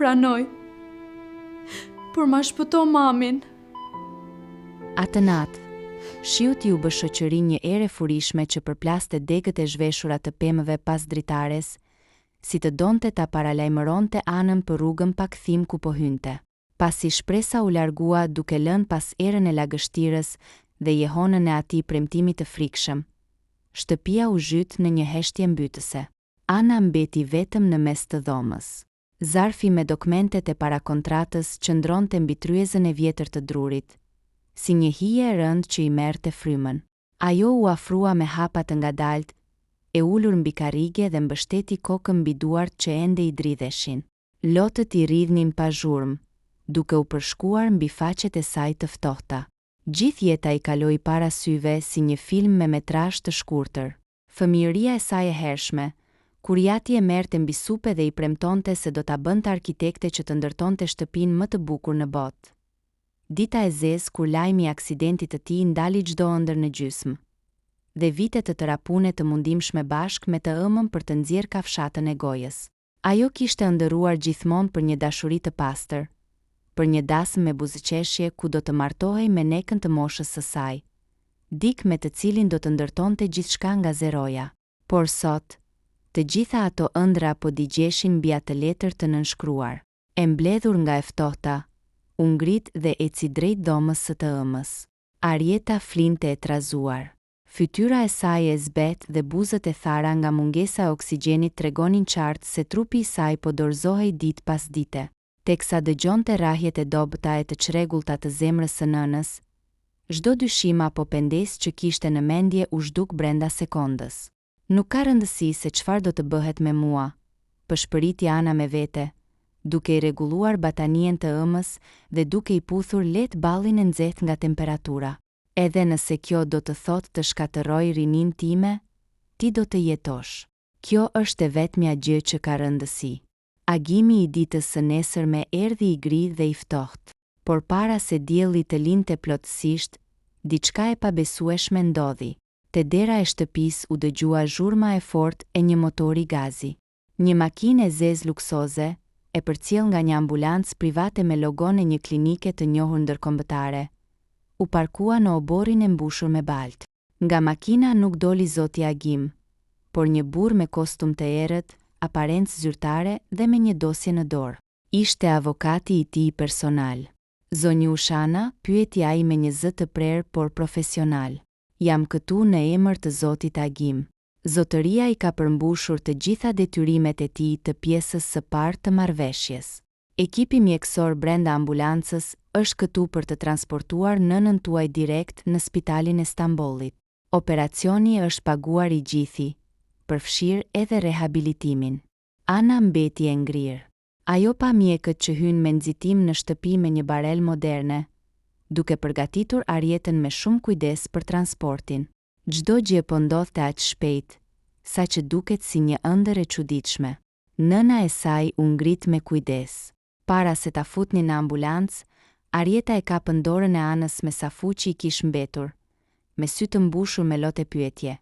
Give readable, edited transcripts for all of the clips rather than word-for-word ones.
pranoj, por ma shpëto mamin. Atë natë, shiut ju bë shoqëri një erë furishme që përplaste degët e zhveshura të pemëve pas dritares, si të donte ta paralajmëronte anën për rrugën pa kthim ku po hynte. Pasi shpresa u largua duke lënë pas erën e lagështirës dhe jehonën e atij premtimit të frikshëm, shtëpia u zhyt në një heshtje mbytëse. Ana mbeti vetëm në mes të dhomës. Zarfi me dokumentet e parakontratës qëndronte mbi tryezën e vjetër të drurit, si një hije e rëndë që i merrte frymën. Ajo u afrua me hapa të ngadalt, e ulur mbi karrige dhe mbështeti kokën mbi duart që ende i dridheshin. Lotët i rridhnin pa zhurmë, duke u përshkuar mbi faqet e saj të ftohta. Gjithë jeta i kaloi para syve si një film me metrazh të shkurtër. Fëmijëria e saj e hershme, kur jati e merrte mbi supe dhe i premtonte se do ta bënte arkitekte që të ndërtonte shtëpinë më të bukur në botë. Dita e zezë kur lajmi i aksidentit të tij ndali çdo ëndër në gjysmë. Dhe vitet të tëra pune të mundimshme bashk me të ëmën për të nxjerrë kafshatën e gojës. Ajo kishte ëndërruar gjithmonë për një dashuri të pastër, për një dasëm me buzëqeshje ku do të martohej me nekën të moshës së saj, dik me të cilin do të ndërtonte gjithçka nga zeroja. Por sot, të gjitha ato ëndra po digjeshin mbi atë letër të nënshkruar. E mbledhur nga e ftohta, u ngrit dhe eci drejt dhomës së të ëmës. Arieta flinte e trazuar. Fytyra e saj e zbet dhe buzët e thara nga mungesa e oksigjenit tregonin qartë se trupi i saj po dorëzohej ditë pas dite. Teksa dëgjonte rrahjet e dobëta e të çrregullta të zemrës së nënës, çdo dyshim apo pengesë që kishte në mendje u zhduk brenda sekondës. Nuk ka rëndësi se çfarë do të bëhet me mua, pëshpëriti Ana me vete, duke i rregulluar batanien të ëmës dhe duke i puthur lehtë ballin e nxehtë nga temperatura. Edhe nëse kjo do të thotë të shkatërroj rinin time, ti do të jetosh. Kjo është e vetmja gjë që ka rëndësi. Agimi i ditës së nesërme erdhi i gri dhe i ftohtë, por para se dielli të linte plotësisht, diçka e pabesueshme ndodhi. Te dera e shtëpisë u dëgjua zhurma e fortë e një motori gazi. Një makinë e zezë luksoze, e përcjell nga një ambulancë private me logon e një klinike të njohur ndërkombëtare, u parkua në oborrin e mbushur me baltë. Nga makina nuk doli zoti Agim, por një burr me kostum të errët, aparencë zyrtare dhe me një dosje në dorë. Ishte avokati i tij personal. Zonjë Ushana, pyeti ai me një zë të prerë por profesional. Jam këtu në emër të zotit Agim. Zotëria i ka përmbushur të gjitha detyrimet e tij të pjesës së parë të marrëveshjes. Ekipi mjekësor brenda ambulancës është këtu për të transportuar nënën tuaj direkt në spitalin e Stambollit. Operacioni është paguar i gjithi, përfshirë edhe rehabilitimin. Ana mbeti e ngrirë. Ajo pa mjekët që hynë me nxitim në shtëpi me një barel moderne, duke përgatitur Arietën me shumë kujdes për transportin. Çdo gjë po ndodhte aq shpejt, saqë duket si një ëndër e çuditshme. Nëna e saj u ngrit me kujdes. Para se ta futnin në ambulancë, Arieta e kapën dorën e Anës me sa fuqi i kish mbetur, me sy të mbushur me lotë pyetje.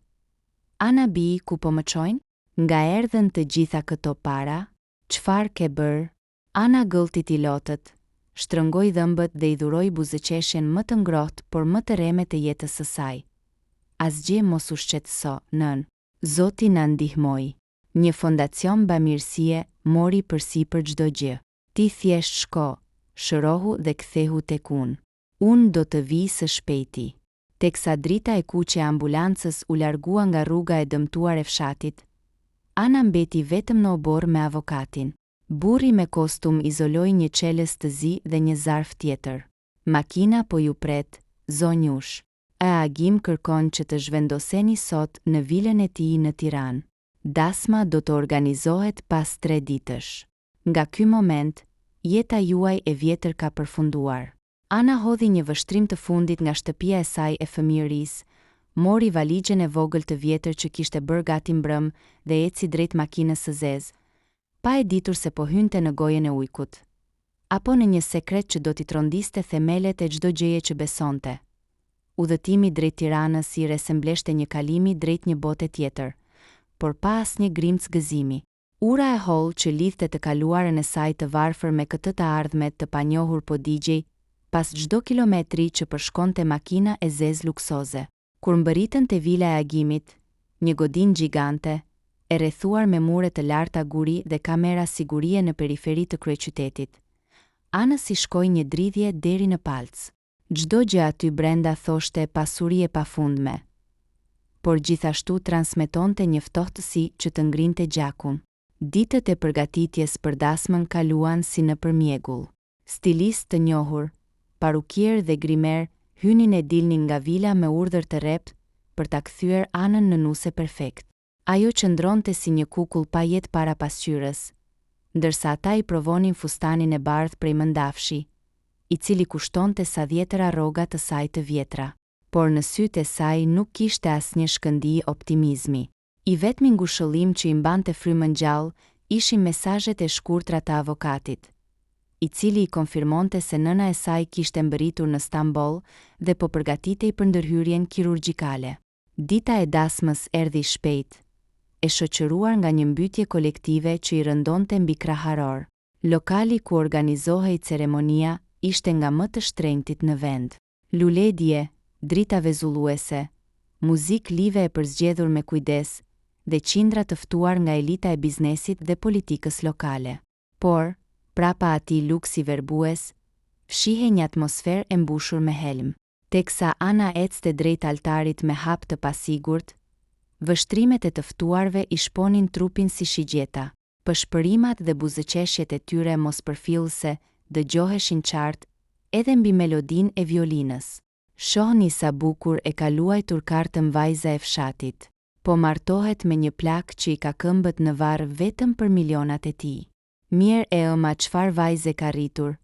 Ana bi, ku po më çojnë? Nga erdhën të gjitha këto para? Çfarë ke bërë? Ana gëlltiti lotët, shtrëngoi dhëmbët dhe i dhuroi buzëqeshjen më të ngrohtë por më të reme të jetës së saj. Asgjë mos u shqetëso, nën. Zoti na ndihmoi. Një fondacion bamirësie mori përsipër çdo gjë. Ti thjesht shko, shërohu dhe kthehu tek unë. Unë do të vi së shpejti. Teksa drita e kuqe e ambulancës u largua nga rruga e dëmtuar e fshatit, Ana mbeti vetëm në obor me avokatin. Burri me kostum izoloi një çelës të zi dhe një zarf tjetër. Makina po ju pret, zonjush. Agim kërkon që të zhvendoseni sot në vilën e tij në Tiranë. Dasma do të organizohet pas 3 ditësh. Nga ky moment, jeta juaj e vjetër ka përfunduar. Ana hodhi një vështrim të fundit nga shtëpia e saj e fëmijërisë, mori valixhen e vogël të vjetër që kishte bërë gati mbrëm dhe eci drejt makinës së zezë, pa e ditur se po hynte në gojën e ujkut, apo në një sekret që do t'i trondiste themelet e çdo gjëje që besonte. Udhëtimi drejt Tiranës i resemblește një kalimi drejt një bote tjetër, por pa asnjë grimc gëzimi. Ura e hollë që lidhte të kaluarën e saj të varfër me këtë të ardhmet të panjohur po digjej, pas çdo kilometri që përshkonte makina e zezë luksoze. Kur mbërritën te vila e agimit, një godinë gjigante, e rrethuar me mure të larta guri dhe kamera sigurie në periferi të kryeqytetit, Ana si shkoi një dridhje deri në palc. Çdo gjë aty brenda thoshte pasuri e pafundme, por gjithashtu transmetonte një ftohtësi që të ngrinte gjakun. Ditët e përgatitjes për dasmën kaluan si në përmjegull. Stilistë të njohur, parukier dhe grimer hynin e dilnin nga vila me urdhër të rrept për ta kthyer Anën në nuse perfekt. Ajo qëndronte si një kukull pa jetë para pasqyrës, ndërsa ata i provonin fustanin e bardhë prej mëndafshi, i cili kushtonte sa 10 rroga të saj të vjetra. Por në sytë e saj nuk kishte asnjë shkëndij optimizmi. I vetmi ngushëllim që i mbante frymën gjallë ishin mesazhet e shkurtra të avokatit, i cili i konfirmonte se nëna e saj kishte mbërritur në Stamboll dhe po përgatitej për ndërhyrjen kirurgjikale. Dita e dasmës erdhi shpejt, e shoqëruar nga një mbytje kolektive që i rëndonte mbi krah haror. Lokali ku organizohej ceremonia ishte nga më të shtrenjtit në vend. Luledje, drita vezulluese, muzikë live e përzgjedhur me kujdes dhe qindra të ftuar nga elita e biznesit dhe politikës lokale. Por, prapa atij luksi verbues, fshihej një atmosferë e mbushur me helm. Teksa Ana ecte drejt altarit me hap të pasigurt, vështrimet e të ftuarve i shponin trupin si shigjeta. Pëshpërimat dhe buzëqeshjet e tyre mospërfillëse dëgjoheshin qartë edhe mbi melodinë e violinës. Shohni sa bukur e ka luajtur kartën vajza e fshatit, po martohet me një plak që i ka këmbët në varr vetëm për milionat e tij. Mirë e ëma çfarë vajze ka rritur,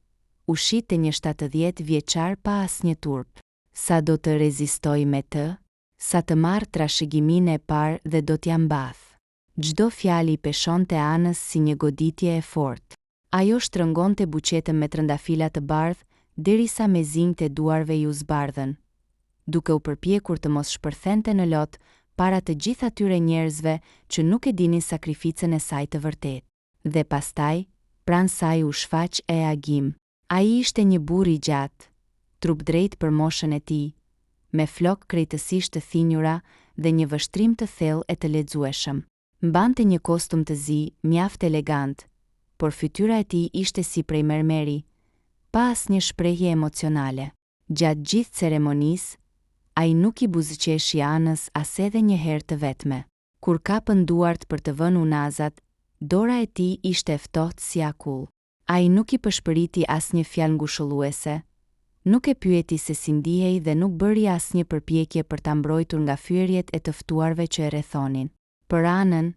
ushit e një 70 vjeçar pa asnjë turp. Sa do të rezistoj me të? Sa të marrë trashëgiminë e parë dhe do t'ja mbath. Çdo fjalë i peshonte Anës si një goditje e fortë. Ajo shtrëngonte buqetën me trëndafila të bardhë derisa me zinjtë e duarve ju zbardhen, duke u përpjekur të mos shpërthente në lot para të gjithë atyre njerëzve që nuk e dinin sakrificën e saj të vërtetë. Dhe pastaj, pranë saj u shfaq e Agim. Ai ishte një burr i gjatë, trup drejt për moshën e tij, me flok krejtësisht të thinjura dhe një vështrim të thellë e të lexueshëm. Mbante një kostum të zi, mjaft elegant, por fytyra e tij ishte si prej mermeri, pa asnjë shprehje emocionale. Gjatë gjithë ceremonisë, ai nuk i buzëqeshi Anës as edhe një herë të vetme. Kur kapën duart për të vënë unazat, dora e tij ishte e ftohtë si akull. Ai nuk i pëshpëriti asnjë fjalë ngushëlluese, nuk e pyeti se si ndihej dhe nuk bëri asnjë përpjekje për ta mbrojtur nga fyerjet e të ftuarve që e rrethonin. Për Anën,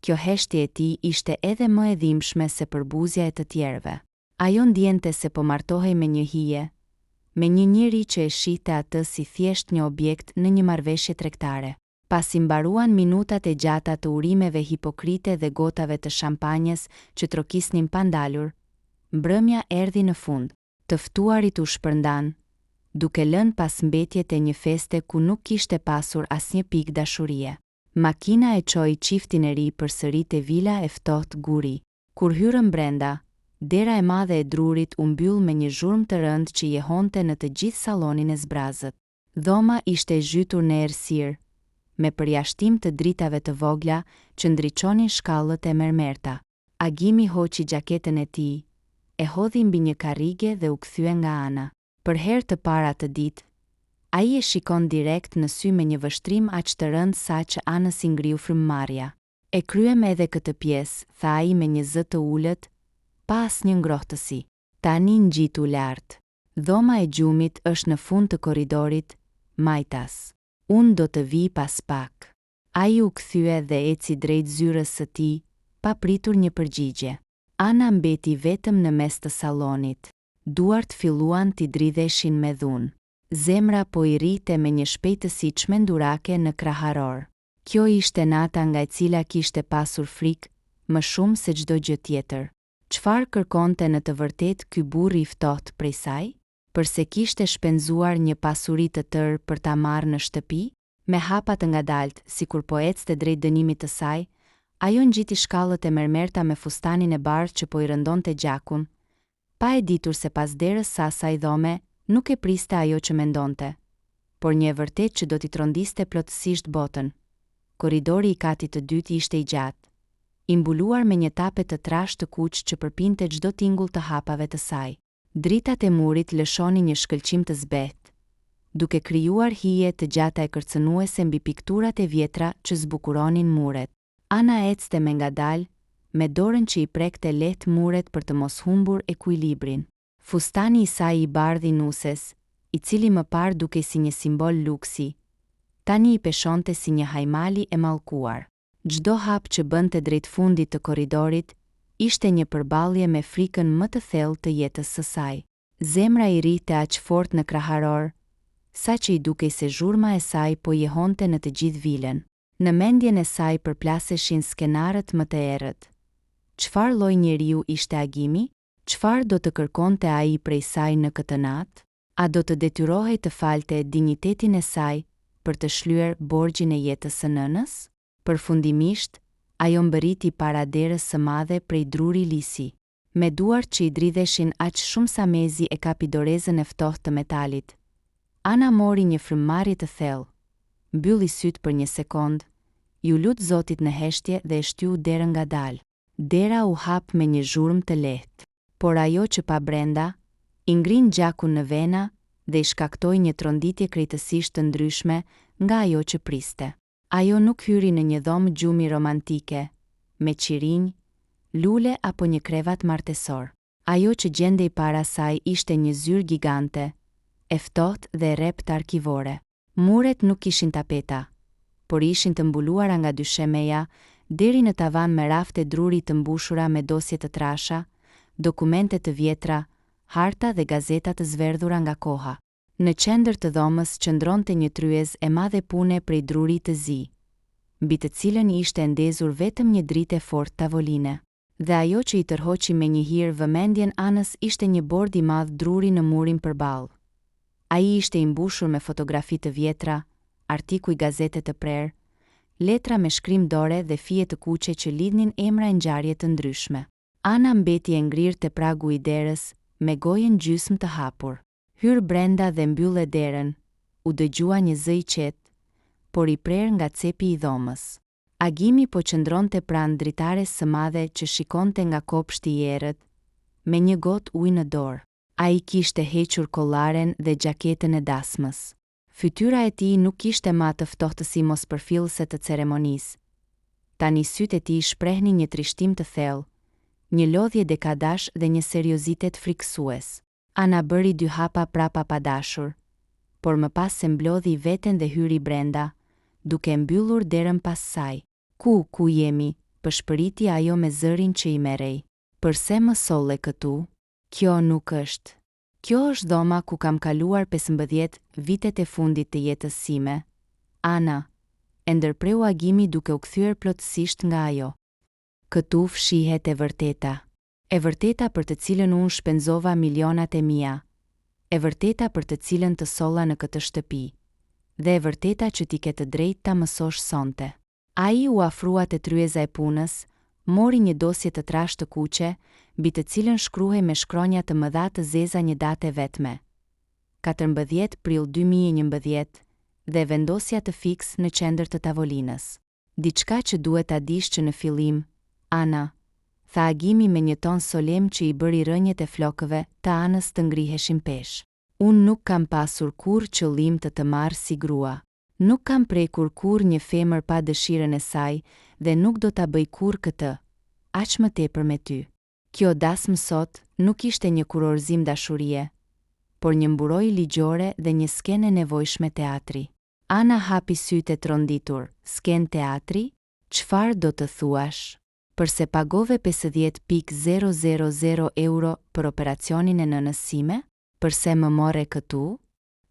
kjo heshtje e tij ishte edhe më e dhimbshme se përbuzja e të tjerëve. Ajo ndjente se po martohej me një hije, me një njeri që e shihte atë si thjesht një objekt në një marrëveshje tregtare. Pasi mbaruan minutat e gjata të urimeve hipokrite dhe gotave të shampanjës që trokisnin pa ndalur, mbrëmja erdhi në fund. Të ftuarit u shpërndan, duke lënë pas mbetjet e një feste ku nuk kishte pasur asnjë pikë dashurie. Makina e çoi çiftin e ri përsëri te vila e ftohtë guri. Kur hyrën brenda, dera e madhe e drurit u mbyll me një zhurmë të rëndë që jehonte në të gjithë sallonin e zbrazët. Dhoma ishte e zhytur në errësirë, me përjashtim të dritave të vogla që ndriçonin shkallët e mermerta. Agimi hoqi gjaketën e tij, e hodhi mbi një karrige dhe u kthye nga Ana. Për herë të parë atë ditë, ai e shikon direkt në sy me një vështrim aq të rëndë sa që Anës i ngriu frymëmarrja. E kryem edhe këtë pjesë, tha ai me një zë të ulët, pa asnjë ngrohtësi. Tani ngjitu lart. Dhoma e gjumit është në fund të korridorit, Majtas. Unë do të vi pas pak. Ai u kthye dhe eci drejt zyrës së tij, pa pritur një përgjigje. Ana mbeti vetëm në mes të sallonit. Duart filluan t'i dridheshin me dhunë. Zemra po i rrite me një shpejtësi çmendurake në kraharor. Kjo ishte nata nga e cila kishte pasur frikë, më shumë se çdo gjë tjetër. Çfarë kërkonte në të vërtetë ky burr i ftohtë prej saj? Përse kishte shpenzuar një pasuri të tërë për ta marrë në shtëpi? Me hapa të ngadaltë, sikur po ecte drejt dënimit të saj, Ajo ngjiti shkallët e mermerta me fustanin e bardhë që po i rëndonte gjakun, pa e ditur se pas derës së asaj dhome nuk e priste ajo që mendonte, por një e vërtet që do t'i trondiste plotësisht botën. Korridori i katit të dytë ishte i gjatë, i mbuluar me një tapet të trashë të kuq që përpinte çdo tingull të hapave të saj. Dritat e murit lëshonin një shkëlqim të zbehtë, duke krijuar hije të gjata e kërcënuese mbi pikturat e vjetra që zbukuronin muret. Ana ecte me ngadalë, me dorën që i prekte lehtë muret për të mos humbur ekuilibrin. Fustani i saj i bardhë i nuses, i cili më parë dukej si një simbol luksi, tani i peshonte si një hajmali e mallkuar. Çdo hap që bënte drejt fundit të korridorit ishte një përballje me frikën më të thellë të jetës së saj. Zemra i rrihte aq fort në kraharor, saqë i dukej se zhurma e saj po jehonte në të gjithë vilen. Në mendjen e saj përplaseshin skenarët më të errët. Çfarë lloj njeriu ishte Agimi? Çfarë do të kërkonte ai prej saj në këtë natë? A do të detyrohej të falte dinjitetin e saj për të shlyer borxhin e jetës së nënës? Përfundimisht, ajo mbërriti para derës së madhe prej druri lisi. Me duart që i dridheshin aq shumë sa mezi e kapi dorezën e ftohtë të metalit. Ana mori një frymëmarrje të thellë, mbylli sytë për një sekond, ju lut Zotit në heshtje dhe e shtyu derën ngadalë. Dera u hap me një zhurmë të lehtë, por ajo që pa brenda, i ngrin gjakun në vena dhe i shkaktoi një tronditje krejtësisht të ndryshme nga ajo që priste. Ajo nuk hyri në një dhomë gjumi romantike, me qirinj, lule apo një krevat martesor. Ajo që gjendej para saj ishte një zyrë gigante, e ftohtë dhe e rrept arkivore. Muret nuk ishin tapeta, por ishin të mbuluara nga dyshemeja deri në tavan me rafte druri të mbushura me dosje të trasha, dokumente të vjetra, harta dhe gazeta të zverdhura nga koha. Në qendër të dhomës qëndronte një tryez e madhe pune prej druri të zi, mbi të cilën ishte ndezur vetëm një dritë e fortë tavoline. Dhe ajo që i tërhoqi me një hir vëmendjen Anës ishte një bord i madh druri në murin përballë. Ai ishte i mbushur me fotografi të vjetra, artikuj gazete të prerë, letra me shkrim dore dhe fije të kuqe që lidhnin emra e ngjarje të ndryshme. Ana mbeti e ngrirë te pragu i derës, me gojën gjysmë të hapur. Hyrë brenda dhe mbyllë derën, u dëgjua një zë i qetë, por i prerë nga cepi i dhomës. Agimi po qëndronte pranë dritares së madhe që shikonte nga kopshti i errët, me një gotë ujë në dorë. Ai kishte hequr kollaren dhe gjaketën e dasmës. Fytyra e tij nuk ishte më atë ftohtësi mospërfillëse të ceremonisë. Tani sytë e tij shprehnin një trishtim të thellë, një lodhje dekadash dhe një seriozitet frikësues. Ana bëri 2 hapa prapa pa dashur, por më pas se mblodhi veten dhe hyri brenda, duke mbyllur derën pas saj. Ku jemi? Pëshpëriti ajo me zërin që i merrej. Përse më solle këtu? Kjo nuk është. Kjo është dhoma ku kam kaluar 15 vitet e fundit të jetës sime. Ana, e ndërpreu Agimi duke u kthyer plotësisht nga ajo. Këtu fshihet e vërteta. E vërteta për të cilën unë shpenzova milionat e mia. E vërteta për të cilën të solla në këtë shtëpi. Dhe e vërteta që ti ke të drejtë ta mësosh sonte. Ai u afrua te tryeza e punës, mori një dosje të trashë të kuqe, mbi të cilën shkruhej me shkronja të mëdha të zeza një date vetme. 14 prill 2011 dhe vendosja të fiks në qendër të tavolinës. Diçka që duhet ta dish që në fillim, Ana, tha Agimi me një ton solem që i bëri rënjet e flokëve të Anës të ngriheshin pesh. Unë nuk kam pasur kur qëllim të marr si grua. Nuk kam prekur kur një femër pa dëshirën e saj dhe nuk do ta bëj kur këtë, aq më tepër me ty. Kjo dasmë sot nuk ishte një kurorëzim dashurie, por një mburojë ligjore dhe një skenë e nevojshme teatri. Ana hapi sytë e tronditur. Skenë teatri? Çfarë do të thuash? Përse pagove 50.000 euro për operacionin e nënës sime? Përse më more këtu?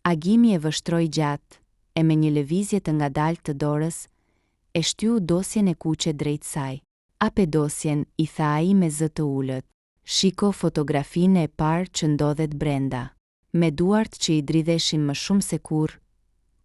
Agimi e vështroi gjatë, e me një lëvizje të ngadaltë të dorës, e shtyu dosjen e kuqe drejt saj. Ape dosjen, i tha ai me zë të ulët. Shiko fotografinë e parë që ndodhet brenda. Me duart që i dridheshin më shumë se kurrë,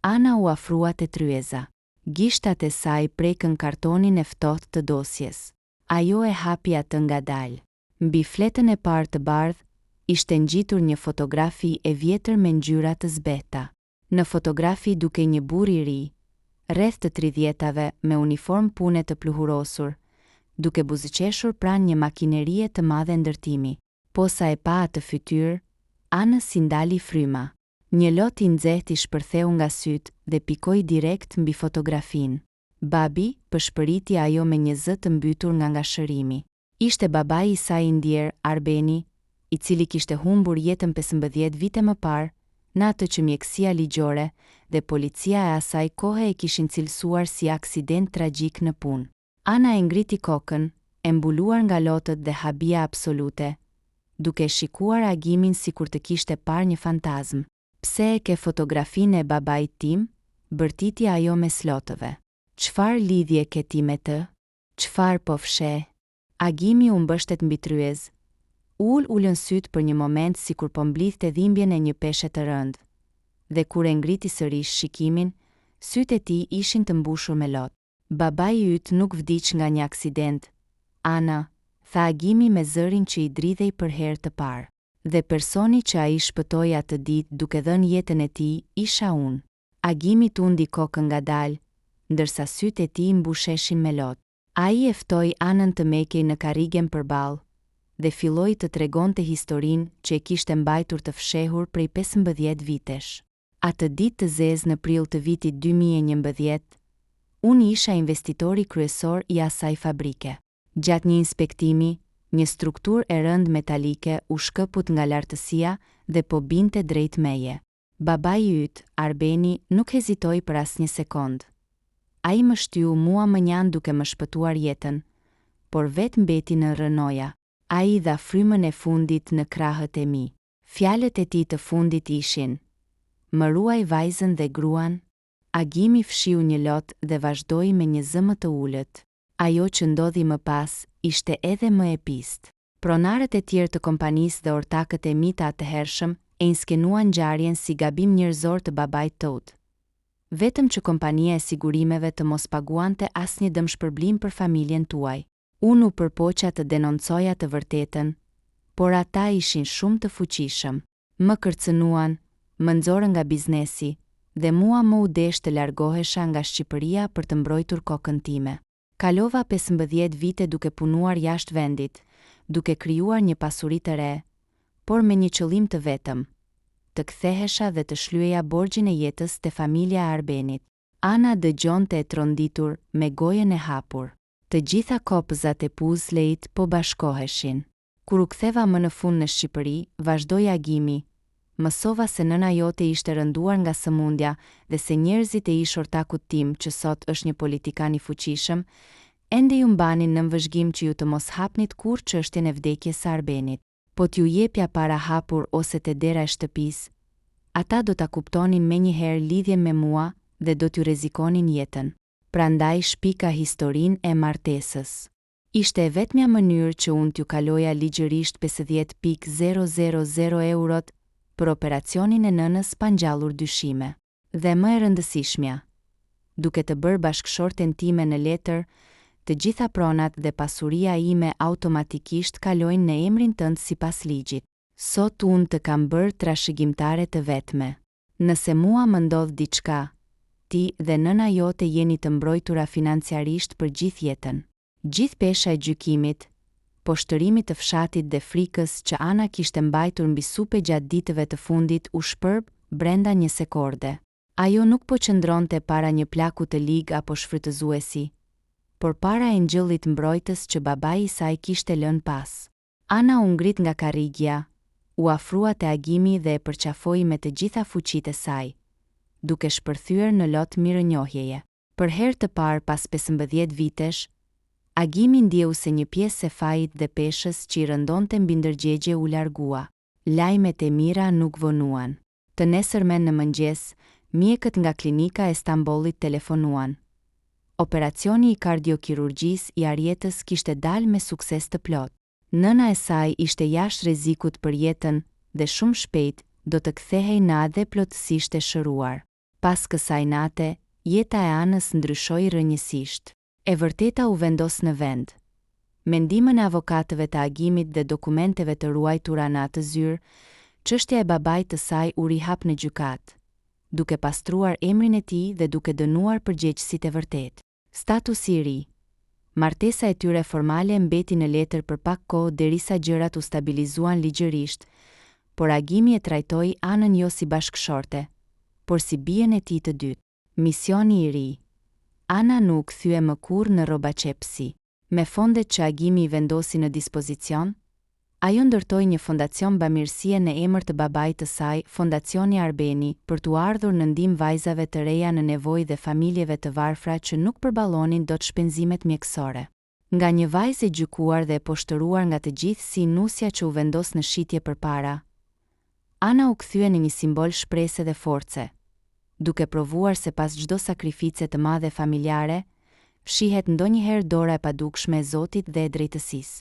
Ana u afrua te tryeza. Gishtat e saj prekën kartonin e ftohtë të dosjes. Ajo e hapi atë ngadalë. Mbi fletën e parë të bardhë ishte ngjitur një fotografi e vjetër me ngjyra të zbehta. Në fotografi dukej një burr i ri, rreth të 30-tave me uniformë pune të pluhurosur, duke buzëqeshur pranë një makinerie të madhe ndërtimi. Posa e pa atë fytyrë, anës si ndali fryma. Një lot i nxehtë i shpërtheu nga sytë dhe pikoi direkt mbi fotografinë. Babi, përshpëriti ajo me një zë të mbytur nga ngashërimi. Ishte babai i saj i ndjer, Arbeni, i cili kishte humbur jetën 15 vite më parë, në atë që mjekësia ligjore dhe policia e asaj kohe e kishin cilësuar si aksident tragjik në punë. Ana e ngriti kokën, e mbuluar nga lotët dhe habia absolute, duke shikuar Agimin sikur të kishte parë një fantazm. Pse e ke fotografinë e babait tim? Bërtiti ajo me slotëve. Çfarë lidhje ke ti me të? Çfarë po fsheh? Agimi u mbështet mbi tryez. Ulën syt për një moment sikur po mblidhte dhimbjen e një peshe të rëndë. Dhe kur e ngriti sërish shikimin, sytë e tij ishin të mbushur me lot. Babai yt nuk vdiq nga një aksident. Ana, tha Agimi me zërin që i dridhej për herë të parë. Dhe personi që ai shpëtoi atë ditë duke dhënë jetën e tij isha unë. Agimi tundi kokën ngadalë, ndërsa sytë e tij mbusheshin me lot. Ai e ftoi Anën të mekej në karrigen përballë dhe filloi të tregonte historinë që e kishte mbajtur të fshehur prej 15 vitesh. Atë ditë të zezë në prill të vitit 2011, unë isha investitori kryesor i asaj fabrike. Gjatë një inspektimi, një strukturë e rëndë metalike u shkëput nga lartësia dhe po binte drejt meje. Babai yt, Arbeni, nuk hezitoi për asnjë sekond. Ai më shtyu mua më njan duke më shpëtuar jetën, por vetë mbeti në rënoja. Ai dha frymën e fundit në krahët e mi. Fjalët e tij të fundit ishin: "Më ruaj vajzën dhe gruan." Agimi fshiu një lot dhe vazhdoi me një zë më të ulët. Ajo që ndodhi më pas ishte edhe më epist. Pronarët e tjerë të kompanisë dhe ortakët e mi të atëhershëm e inskenuan ngjarjen si gabim njerëzor të babait tot. Vetëm që kompania e sigurimeve të mos paguante asnjë dëmshpërblim për familjen tuaj. Unë u përpoqa të denoncoja të vërtetën, por ata ishin shumë të fuqishëm. Më kërcënuan, më nxorën nga biznesi dhe mua më u desh të largohesha nga Shqipëria për të mbrojtur kokën time. Kalova 15 vite duke punuar jashtë vendit, duke krijuar një pasuri të re, por me një qëllim të vetëm: të kthehesha dhe të shlyeja borxhin e jetës te familja e Arbenit. Ana dëgjonte e tronditur me gojën e hapur. Të gjitha kopëzat e puzleit po bashkoheshin. Kur u ktheva më në fund në Shqipëri, vazhdoi Agimi, mësova se nëna jote ishte rënduar nga sëmundja dhe se njerëzit e ish ortakut tim, që sot është një politikan i fuqishëm, ende ju mbanin në vëzhgim që ju të mos hapnit kur çështjen e vdekjes së Arbenit. Po t'ju jepja para hapur ose te dera e shtëpisë, ata do ta kuptonin menjëherë lidhjen me mua dhe do t'ju rrezikonin jetën. Prandaj shpika historinë e martesës. Ishte e vetmja mënyrë që unë t'ju kaloja ligjërisht 50.000 eurot për operacionin e nënës pa ngjallur dyshime. Dhe më e rëndësishmja, duke të bërë bashkëshorten time në letër, të gjitha pronat dhe pasuria ime automatikisht kalojnë në emrin tënd sipas ligjit. Sot unë të kam bërë trashëgimtare të vetme. Nëse mua më ndodh diçka, ti dhe nëna jote jeni të mbrojtura financiarisht për gjithë jetën. Gjithë pesha e gjykimit, poshtërimit të fshatit dhe frikës që Ana kishte mbajtur mbi supe gjatë ditëve të fundit u shpërb brenda një sekorde. Ajo nuk po qëndronte para një plaku të ligë apo shfrytëzuesi, por para e ngjyllit mbrojtës që babai i saj kishte lënë pas. Ana u ngrit nga karrigja, u afrua te Agimi dhe e përqafoi me të gjitha fuqitë e saj, duke shpërthyer në lot mirënjohjeje. Për herë të parë pas 15 vitesh, Agimi ndjeu se një pjesë e fajit dhe peshës që i rëndonte mbi ndërgjegje u largua. Lajmet e mira nuk vonuan. Të nesërmen në mëngjes, mjekët nga klinika e Stambollit telefonuan. Operacioni i kardiokirurgjisë i Arjetës kishte dalë me sukses të plot. Nëna e saj ishte jashtë rrezikut për jetën dhe shumë shpejt do të kthehej në adhe plotësisht e shëruar. Pas kësaj nate, jeta e Anës ndryshoi rrënjësisht. E vërteta u vendos në vend. Me ndihmën e avokatëve të agimit dhe dokumenteve të ruajtura në atë zyrë, çështja e babait të saj u rihap në gjykatë, duke pastruar emrin e tij dhe duke dënuar përgjegjësit e vërtetë. Statusi i ri. Martesa e tyre formale mbeti në letër për pak kohë derisa gjërat u stabilizuan ligjërisht, por agimi e trajtoi Anën jo si bashkëshorte, por si bien e tij të dytë. Misioni i ri. Ana nuk kthye më kurrë në rrobaqepsi. Me fondet që agimi i vendosi në dispozicion, ajo ndërtoi një fondacion bamirësie në emër të babait të saj, Fondacioni Arbeni, për t'u ardhur në ndihmë vajzave të reja në nevojë dhe familjeve të varfra që nuk përballonin dot shpenzimet mjekësore. Nga një vajzë e gjykuar dhe e poshtëruar nga të gjithë si nusja që u vendos në shitje përpara, Ana u kthye në një simbol shprese dhe force, duke provuar se pas çdo sakrifice të madhe familjare, fshihet ndonjëherë dora e padukshme e Zotit dhe e drejtësisë.